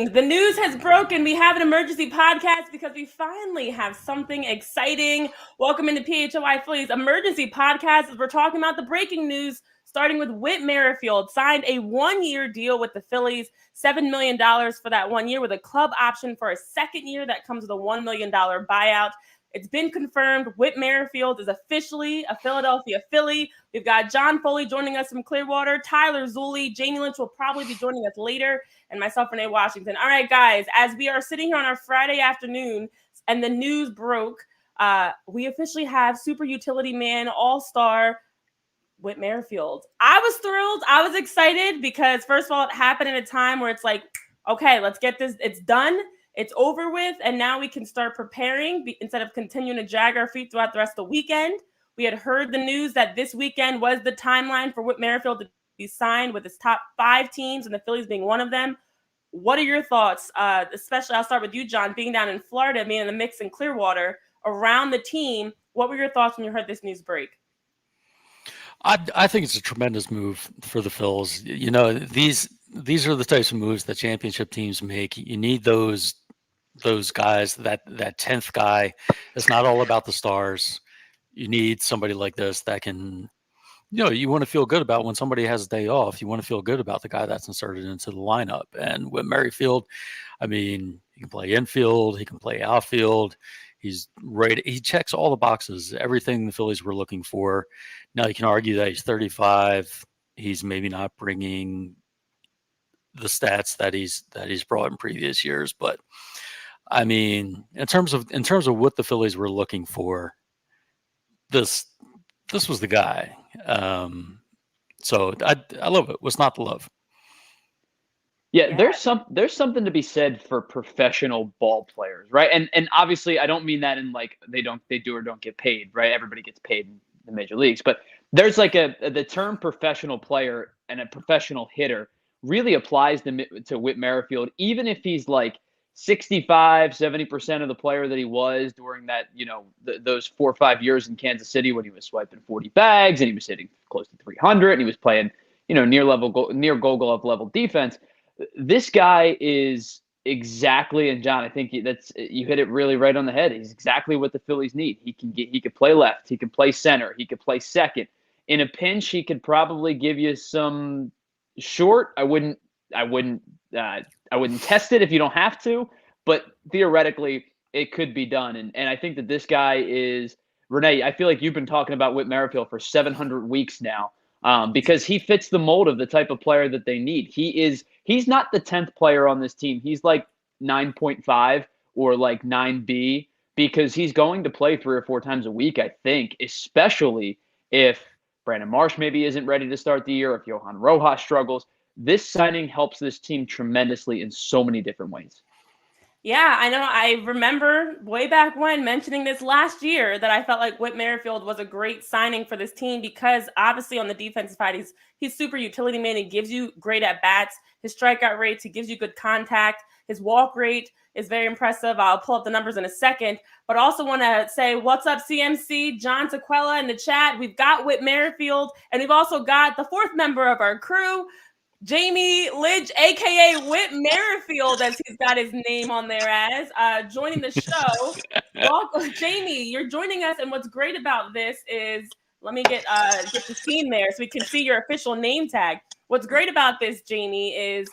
Kings, the news has broken. We have an emergency podcast because we finally have something exciting. Welcome into PHLY Phillies emergency podcast as we're talking about the breaking news, starting with Whit Merrifield signed a 1-year deal with the Phillies, $7 million for that 1 year with a club option for a second year that comes with a $1 million buyout. It's been confirmed Whit Merrifield is officially a Philadelphia Philly. We've got John Foley joining us from Clearwater, Tyler Zulli, Jamie Lynch will probably be joining us later, and myself, Renee Washington. All right, guys, as we are sitting here on our Friday afternoon and the news broke, we officially have super utility man, all-star, Whit Merrifield. I was thrilled. I was excited because, first of all, it happened at a time where it's like, okay, let's get this. It's done. It's over with, and now we can start preparing instead of continuing to drag our feet throughout the rest of the weekend. We had heard the news that this weekend was the timeline for Whit Merrifield to be signed with his top 5 teams, and the Phillies being one of them. What are your thoughts? Especially, I'll start with you, John, being down in Florida, being in the mix in Clearwater, around the team. What were your thoughts when you heard this news break? I think it's a tremendous move for the Phils. You know, these are the types of moves that championship teams make. You need those guys, that 10th guy. It's not all about the stars. You need somebody like this that can, you want to feel good about when somebody has a day off. You want to feel good about the guy that's inserted into the lineup. And with Merrifield, I mean, he can play infield, he can play outfield. He's right. He checks all the boxes, everything the Phillies were looking for. Now you can argue that he's 35. He's maybe not bringing the stats that he's brought in previous years, but I mean, in terms of what the Phillies were looking for, this was the guy. So I love it. What's not to love? Yeah, there's something to be said for professional ball players, right? And obviously, I don't mean that in like they do or don't get paid, right? Everybody gets paid in the major leagues, but there's like the term professional player and a professional hitter really applies to Whit Merrifield, even if he's like 65, 70% of the player that he was during that, those 4 or 5 years in Kansas City when he was swiping 40 bags and he was hitting close to 300 and he was playing, near Gold Glove level defense. This guy is exactly, and John, I think you hit it really right on the head. He's exactly what the Phillies need. He could play left, he could play center, he could play second. In a pinch, he could probably give you some short. I wouldn't test it if you don't have to, but theoretically it could be done. And I think that this guy is, Renee, I feel like you've been talking about Whit Merrifield for 700 weeks now. Because he fits the mold of the type of player that they need. He's not the 10th player on this team. He's like 9.5 or like 9B because he's going to play 3 or 4 times a week, I think, especially if Brandon Marsh maybe isn't ready to start the year, if Johan Rojas struggles. This signing helps this team tremendously in so many different ways. Yeah, I know. I remember way back when mentioning this last year that I felt like Whit Merrifield was a great signing for this team because obviously on the defensive side, he's super utility man. He gives you great at-bats. His strikeout rates, he gives you good contact. His walk rate is very impressive. I'll pull up the numbers in a second. But I also want to say, what's up, CMC? John Tequila in the chat. We've got Whit Merrifield, and we've also got the 4th member of our crew, Jamie Lynch, a.k.a. Whit Merrifield, as he's got his name on there as, joining the show. Welcome, Jamie, you're joining us, and what's great about this is, let me get the scene there so we can see your official name tag. What's great about this, Jamie, is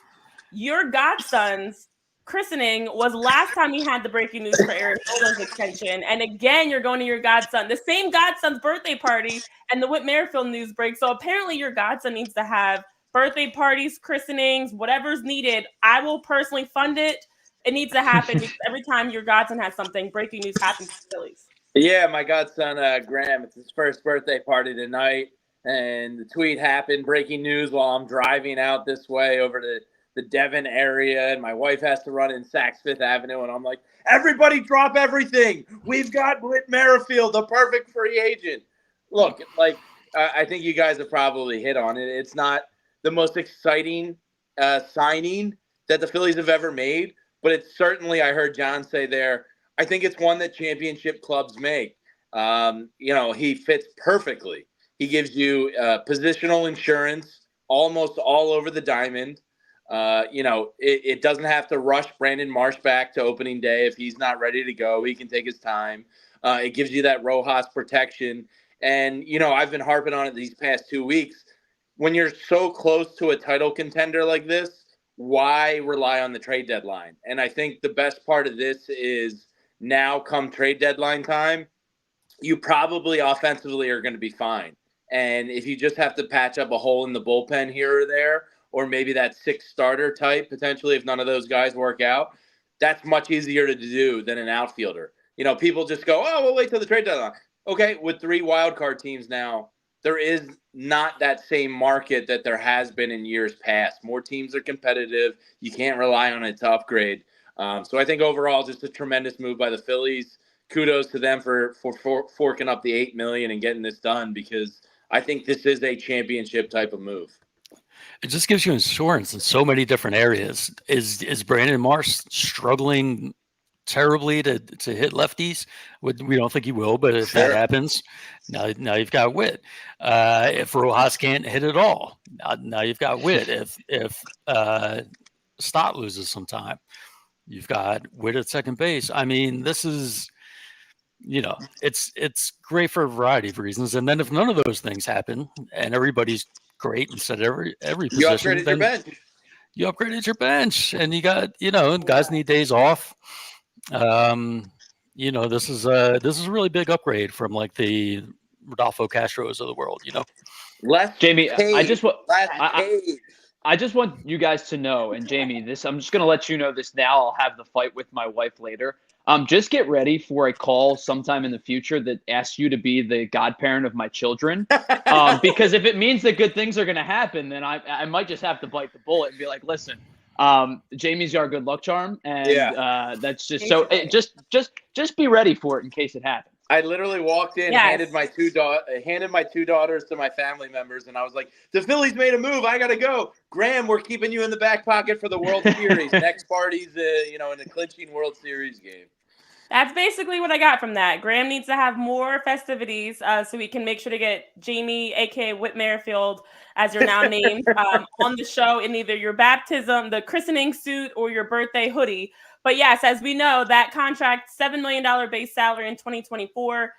your godson's christening was last time you had the breaking news for Aaron Nolan's extension, and again, you're going to your godson, the same godson's birthday party, and the Whit Merrifield news break. So apparently your godson needs to have birthday parties, christenings, whatever's needed. I will personally fund it. It needs to happen because every time your godson has something, breaking news happens to Phillies. Yeah, my godson, Graham, it's his first birthday party tonight, and the tweet happened, breaking news, while I'm driving out this way over to the Devon area, and my wife has to run in Saks Fifth Avenue, and I'm like, everybody drop everything. We've got Whit Merrifield, the perfect free agent. Look, I think you guys have probably hit on it. It's not the most exciting signing that the Phillies have ever made, but it's certainly, I heard John say there, I think it's one that championship clubs make. He fits perfectly. He gives you positional insurance almost all over the diamond. It doesn't have to rush Brandon Marsh back to opening day. If he's not ready to go, he can take his time. It gives you that Rojas protection. And, I've been harping on it these past 2 weeks. When you're so close to a title contender like this, why rely on the trade deadline? And I think the best part of this is now come trade deadline time, you probably offensively are going to be fine. And if you just have to patch up a hole in the bullpen here or there, or maybe that 6 starter type, potentially, if none of those guys work out, that's much easier to do than an outfielder. People just go, oh, we'll wait till the trade deadline. Okay, with 3 wildcard teams now, there is not that same market that there has been in years past. More teams are competitive. You can't rely on it to upgrade. So I think overall, just a tremendous move by the Phillies. Kudos to them for forking up the $8 million and getting this done, because I think this is a championship type of move. It just gives you insurance in so many different areas. Is Brandon Marsh struggling terribly to hit lefties? We don't think he will, but if that happens, now you've got Whit. If Rojas can't hit at all, now you've got Whit. If Stott loses some time, you've got Whit at second base. I mean, this is, it's great for a variety of reasons. And then if none of those things happen and everybody's great instead of every position, you upgraded your bench. You upgraded your bench, and you got, guys need days off. This is a really big upgrade from like the Rodolfo Castros of the world. Less Jamie, paid. I just want you guys to know, and Jamie, I'm just going to let you know this now. I'll have the fight with my wife later. Just get ready for a call sometime in the future that asks you to be the godparent of my children. Because if it means that good things are going to happen, then I might just have to bite the bullet and be like, listen, Jamie's our good luck charm. And that's just so just be ready for it in case it happens. I literally walked in, handed my two daughters to my family members, and I was like, the Phillies made a move. I got to go. Graham, we're keeping you in the back pocket for the World Series. Next party's, in a clinching World Series game. That's basically what I got from that. Graham needs to have more festivities so we can make sure to get Jamie, a.k.a. Whit Merrifield, as you're now named, on the show in either your baptism, the christening suit, or your birthday hoodie. But yes, as we know, that contract, $7 million base salary in 2024.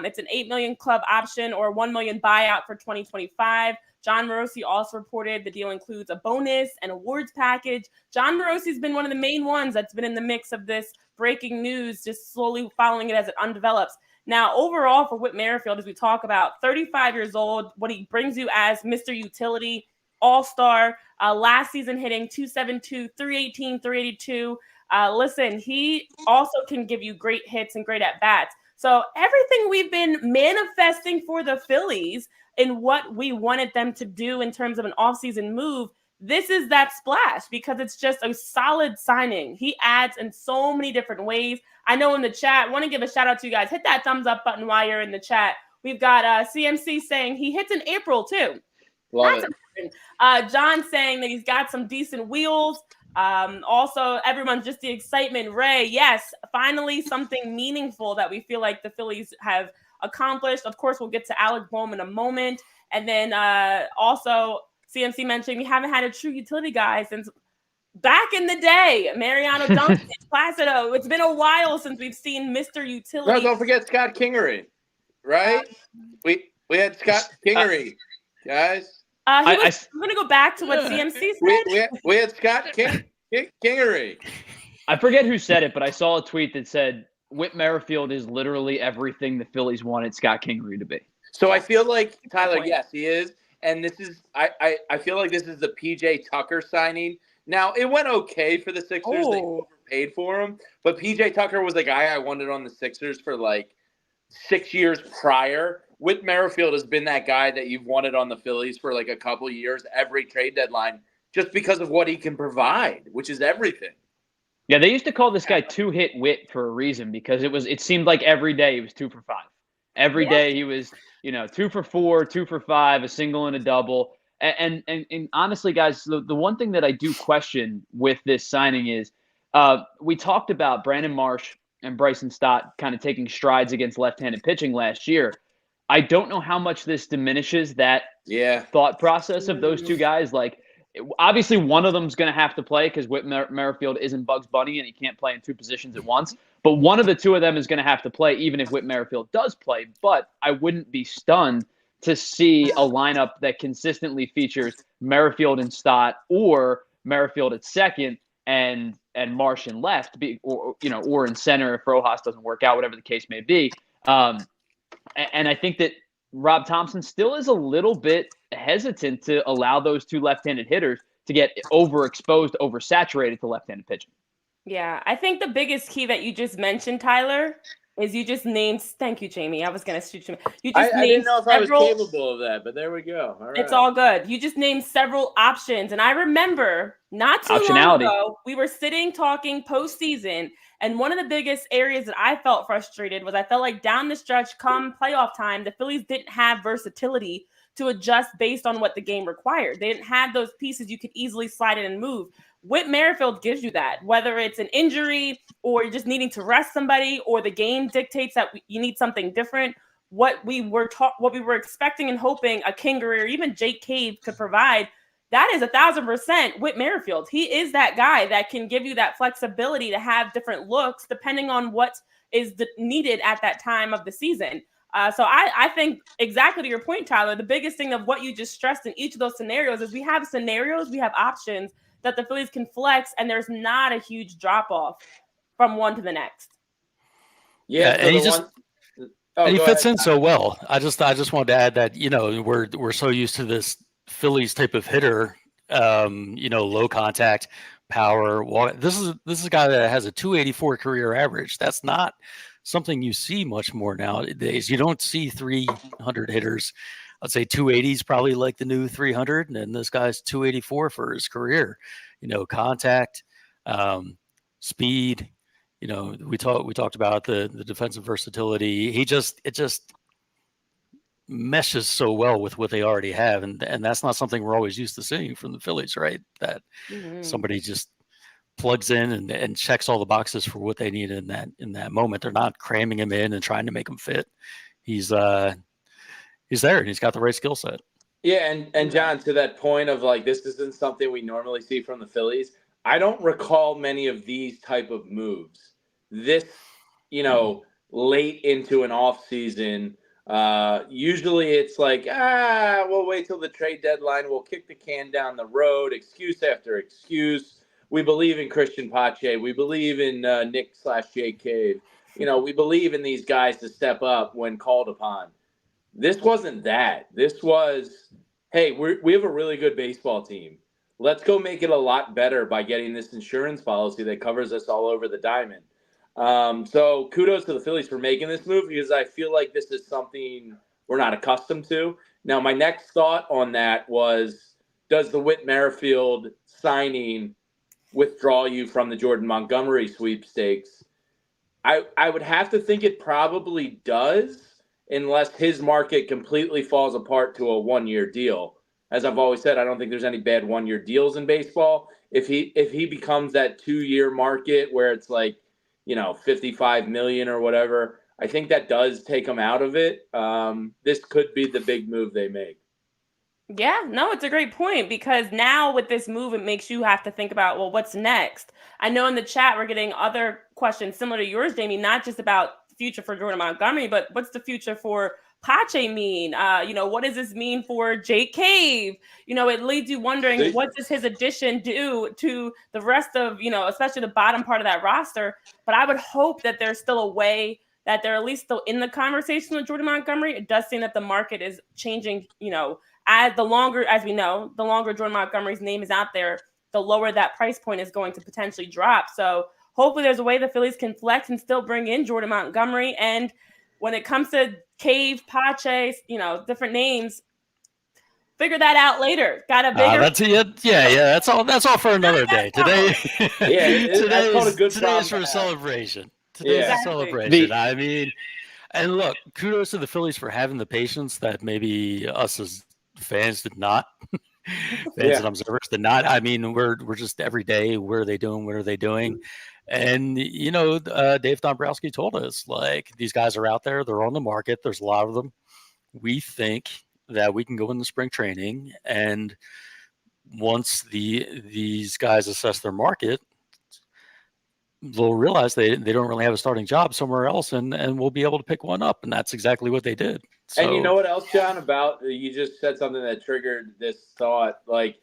It's an $8 million club option or $1 million buyout for 2025. John Morosi also reported the deal includes a bonus and awards package. John Morosi's been one of the main ones that's been in the mix of this breaking news, just slowly following it as it undevelops. Now, overall for Whit Merrifield, as we talk about, 35 years old, what he brings you as Mr. Utility, all-star, last season hitting 272, 318, 382. Listen, he also can give you great hits and great at-bats. So everything we've been manifesting for the Phillies and what we wanted them to do in terms of an offseason move, this is that splash because it's just a solid signing. He adds in so many different ways. I know in the chat, want to give a shout out to you guys. Hit that thumbs up button while you're in the chat. We've got CMC saying he hits in April too. Love That's it. John saying that he's got some decent wheels. Also, everyone's just the excitement. Ray, yes, finally something meaningful that we feel like the Phillies have accomplished. Of course, we'll get to Alec Bohm in a moment. And then also CMC mentioning we haven't had a true utility guy since back in the day. Mariano Duncan, Placido. It's been a while since we've seen Mr. Utility. No, don't forget Scott Kingery, right? We had Scott Kingery, guys. I'm going to go back to what CMC said. We had Scott Kingery. I forget who said it, but I saw a tweet that said Whit Merrifield is literally everything the Phillies wanted Scott Kingery to be. So I feel like, Tyler, yes, he is. And this is I feel like this is the PJ Tucker signing. Now, it went okay for the Sixers. They overpaid for him. But PJ Tucker was the guy I wanted on the Sixers for like 6 years prior. Whit Merrifield has been that guy that you've wanted on the Phillies for like a couple of years, every trade deadline, just because of what he can provide, which is everything. Yeah, they used to call this guy two-hit Whit for a reason because it seemed like every day he was 2 for 5. Every day he was, 2 for 4, 2 for 5, a single and a double. And honestly, guys, the one thing that I do question with this signing is we talked about Brandon Marsh and Bryson Stott kind of taking strides against left-handed pitching last year. I don't know how much this diminishes that thought process of those two guys. Like, obviously one of them's going to have to play because Whit Merrifield isn't Bugs Bunny and he can't play in two positions at once. But one of the two of them is going to have to play, even if Whit Merrifield does play. But I wouldn't be stunned to see a lineup that consistently features Merrifield and Stott, or Merrifield at second and Marsh in left, or in center if Rojas doesn't work out, whatever the case may be. And I think that Rob Thompson still is a little bit hesitant to allow those two left-handed hitters to get overexposed, oversaturated to left-handed pitching. Yeah, I think the biggest key that you just mentioned, Tyler, is you just named. Thank you, Jamie. I was going to shoot you. You just I didn't know if I was capable of that, but there we go. All right. It's all good. You just named several options. And I remember not too long ago, we were sitting talking postseason. And one of the biggest areas that I felt frustrated was I felt like down the stretch, come playoff time, the Phillies didn't have versatility to adjust based on what the game required. They didn't have those pieces you could easily slide in and move. Wit Merrifield gives you that, whether it's an injury or you're just needing to rest somebody, or the game dictates that you need something different. What we were expecting and hoping a Kingery or even Jake Cave could provide, that is 1,000% Whit Merrifield. He is that guy that can give you that flexibility to have different looks depending on what is needed at that time of the season. So I think exactly to your point, Tyler, the biggest thing of what you just stressed in each of those scenarios is we have options that the Phillies can flex, and there's not a huge drop-off from one to the next. Yeah, and he fits in so well. I just wanted to add that, we're so used to this Phillies type of hitter, low contact, power. This is a guy that has a 284 career average. That's not something you see much more nowadays. You don't see 300 hitters. I'd say 280 is probably like the new 300, and this guy's 284 for his career. Contact, speed. We talked about the defensive versatility. It just meshes so well with what they already have, and that's not something we're always used to seeing from the Phillies, right? That somebody just plugs in and checks all the boxes for what they need in that moment. They're not cramming him in and trying to make him fit. He's there and he's got the right skill set. Yeah, and John, to that point of like, this isn't something we normally see from the Phillies. I don't recall many of these type of moves. This, late into an off season, usually it's like, we'll wait till the trade deadline. We'll kick the can down the road, excuse after excuse. We believe in Christian Pache. We believe in Nick/Jake Cave. We believe in these guys to step up when called upon. This wasn't that. This was, hey, we have a really good baseball team. Let's go make it a lot better by getting this insurance policy that covers us all over the diamond. So kudos to the Phillies for making this move, because I feel like this is something we're not accustomed to. Now, my next thought on that was, does the Whit Merrifield signing withdraw you from the Jordan Montgomery sweepstakes? I would have to think it probably does, unless his market completely falls apart to a one-year deal. As I've always said, I don't think there's any bad one-year deals in baseball. If he becomes that 2-year market where it's like, $55 million or whatever, I think that does take him out of it. This could be the big move they make. Yeah, no, it's a great point, because now with this move, it makes you have to think about, well, what's next? I know in the chat we're getting other questions similar to yours, Jamie, not just about the future for Jordan Montgomery, but what's the future for Pache mean? What does this mean for Jake Cave? It leads you wondering, what does his addition do to the rest of, especially the bottom part of that roster? But I would hope that there's still a way that they're at least still in the conversation with Jordan Montgomery. It does seem that the market is changing, the longer Jordan Montgomery's name is out there, the lower that price point is going to potentially drop. So hopefully there's a way the Phillies can flex and still bring in Jordan Montgomery. And when it comes to Cave, Pache, different names, figure that out later. Got a bigger. That's it. Yeah. That's all for another day. Today, that's called a good today's for a celebration. Today's a celebration. I mean, and look, kudos to the Phillies for having the patience that maybe us as fans did not. Fans and observers did not. I mean, we're just every day. What are they doing? What are they doing? And, Dave Dombrowski told us, like, these guys are out there. They're on the market. There's a lot of them. We think that we can go in the spring training and once these guys assess their market, they'll realize they don't really have a starting job somewhere else, and we'll be able to pick one up. And that's exactly what they did. So, and you know what else, John, about you just said something that triggered this thought. Like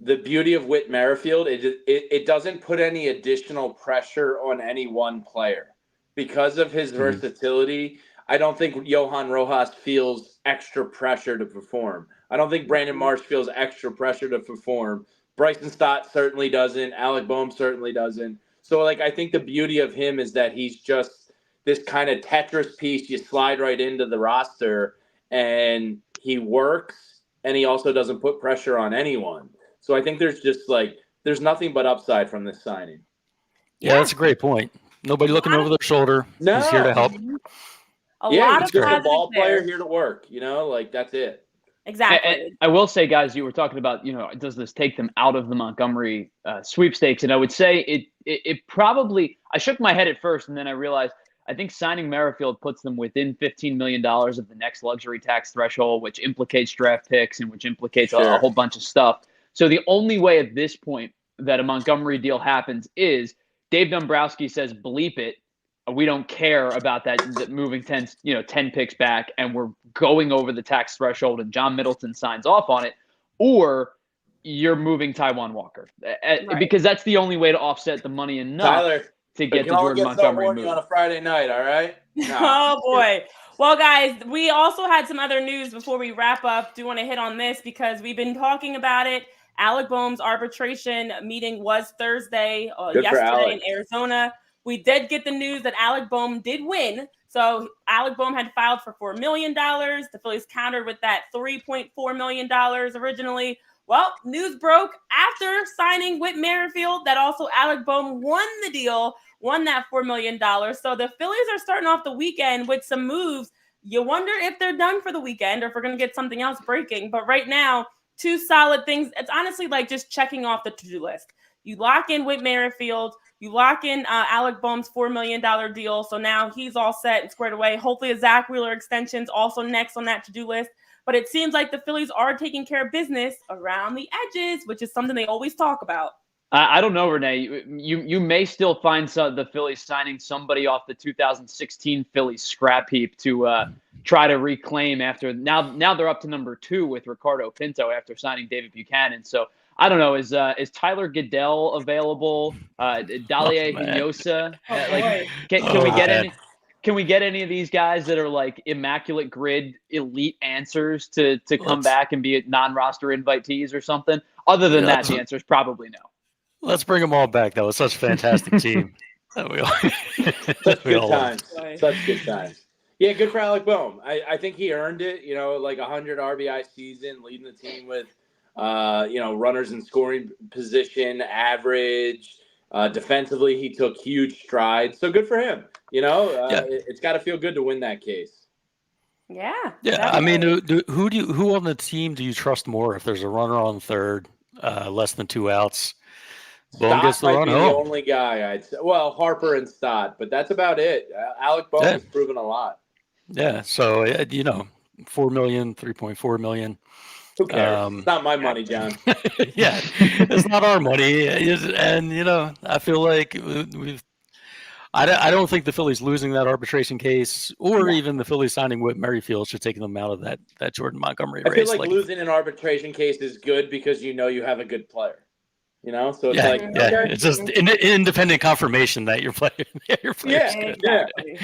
the beauty of Whit Merrifield, it doesn't put any additional pressure on any one player because of his versatility. I don't think Johan Rojas feels extra pressure to perform. I don't think Brandon Marsh feels extra pressure to perform. Bryson Stott certainly doesn't. Alec Bohm certainly doesn't. So, like, I think the beauty of him is that he's just this kind of Tetris piece. You slide right into the roster, and he works, and he also doesn't put pressure on anyone. So I think there's nothing but upside from this signing. Yeah, that's a great point. Nobody looking over their shoulder. No. He's here to help. A lot he's of just a ball player there. here to work. Like that's it. Exactly. And I will say, guys, you were talking about, does this take them out of the Montgomery sweepstakes? And I would say it probably, I shook my head at first, and then I realized I think signing Merrifield puts them within $15 million of the next luxury tax threshold, which implicates draft picks and which implicates a whole bunch of stuff. So the only way at this point that a Montgomery deal happens is Dave Dombrowski says, bleep it. We don't care about that moving 10 picks back, and we're going over the tax threshold, and John Middleton signs off on it, or you're moving Taijuan Walker, because that's the only way to offset the money enough Tyler, to get the Jordan Montgomery move. On a Friday night, all right? No, oh boy. Well, guys, we also had some other news before we wrap up. Do want to hit on this because we've been talking about it. Alec Bohm's arbitration meeting was Thursday, yesterday in Arizona. We did get the news that Alec Bohm did win. So Alec Bohm had filed for $4 million. The Phillies countered with that $3.4 million originally. Well, news broke after signing Whit Merrifield that also Alec Bohm won the deal, won that $4 million. So the Phillies are starting off the weekend with some moves. You wonder if they're done for the weekend or if we're going to get something else breaking. But right now, two solid things. It's honestly like just checking off the to-do list. You lock in Whit Merrifield. You lock in Alec Bohm's $4 million deal. So now he's all set and squared away. Hopefully a Zach Wheeler extension's also next on that to-do list. But it seems like the Phillies are taking care of business around the edges, which is something they always talk about. I don't know, Renee. You may still find the Phillies signing somebody off the 2016 Phillies scrap heap to try to reclaim after. Now they're up to number 2 with Ricardo Pinto after signing David Buchanan. So I don't know. Is Tyler Goodell available? Dalia Hinojosa? Can we get any? Can we get any of these guys that are like immaculate grid elite answers to come back and be non-roster invitees or something? Other than that, the answer is probably no. Let's bring them all back. That was such a fantastic team. Such good times. Such good times. Yeah, good for Alec Bohm. I think he earned it. Like 100 RBI season, leading the team with runners in scoring position, average. Defensively, he took huge strides. So good for him. It's got to feel good to win that case. Yeah. Yeah. I mean, who on the team do you trust more if there's a runner on third, less than 2 outs? Bohm gets the run home. The only guy I'd say. Well, Harper and Stott, but that's about it. Alec Bohm has proven a lot. Yeah. So, 4 million, 3.4 million. Who cares? It's not my money, John. Yeah, it's not our money. And, I feel like I don't think the Phillies losing that arbitration case or even the Phillies signing Whit Merrifield should take them out of that Jordan Montgomery race. I feel like losing an arbitration case is good because you have a good player. So it's okay. It's just independent confirmation that you're playing. Exactly.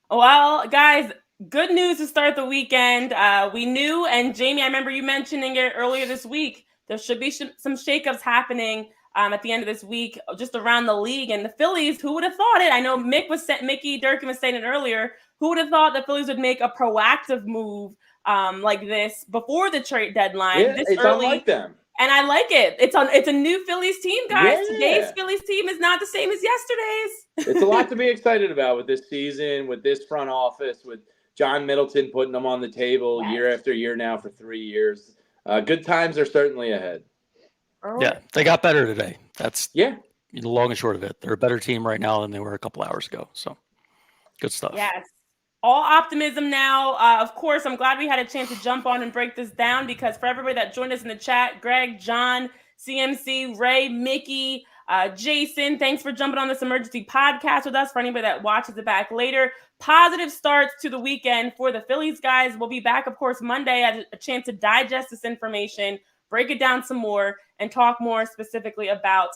Well, guys, good news to start the weekend. We knew, and Jamie, I remember you mentioning it earlier this week, there should be some shakeups happening at the end of this week, just around the league. And the Phillies, who would have thought it? I know Mickey Durkin was saying it earlier. Who would have thought the Phillies would make a proactive move like this before the trade deadline? Yeah, this early? Unlike them. And I like it. It's a new Phillies team, guys. Yeah. Today's Phillies team is not the same as yesterday's. It's a lot to be excited about with this season, with this front office, with John Middleton putting them on the table year after year now for 3 years. Good times are certainly ahead. Yeah, they got better today. That's the long and short of it. They're a better team right now than they were a couple hours ago. So good stuff. Yes. all optimism now. Of course, I'm glad we had a chance to jump on and break this down, because for everybody that joined us in the chat, Greg, John, CMC, Ray, Mickey, Jason, thanks for jumping on this emergency podcast with us. For anybody that watches it back later, positive starts to the weekend for the Phillies, guys. We'll be back, of course, Monday at a chance to digest this information, break it down some more, and talk more specifically about,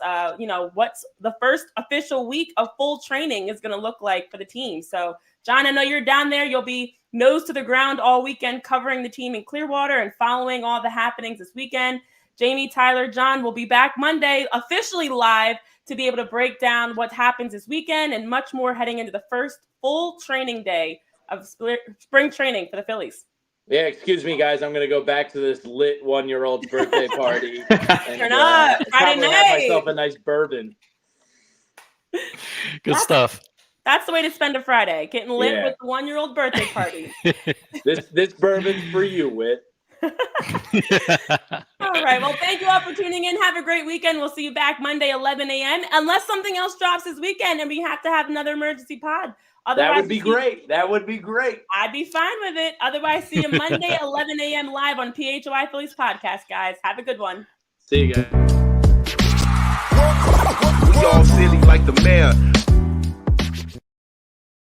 what's the first official week of full training is going to look like for the team. So, John, I know you're down there. You'll be nose to the ground all weekend covering the team in Clearwater and following all the happenings this weekend. Jamie, Tyler, John will be back Monday, officially live, to be able to break down what happens this weekend and much more heading into the first full training day of spring training for the Phillies. Yeah, excuse me, guys. I'm going to go back to this lit 1-year-old's birthday party. Turn up. Friday night. Have myself a nice bourbon. Good stuff. That's the way to spend a Friday, getting lit with the 1-year-old birthday party. This bourbon's for you, Whit. All right. Well, thank you all for tuning in. Have a great weekend. We'll see you back Monday, 11 a.m. Unless something else drops this weekend and we have to have another emergency pod. Otherwise, that would be great. That would be great. I'd be fine with it. Otherwise, see you Monday, 11 a.m. live on PHLY Phillies podcast, guys. Have a good one. See you guys. We all silly like the mayor.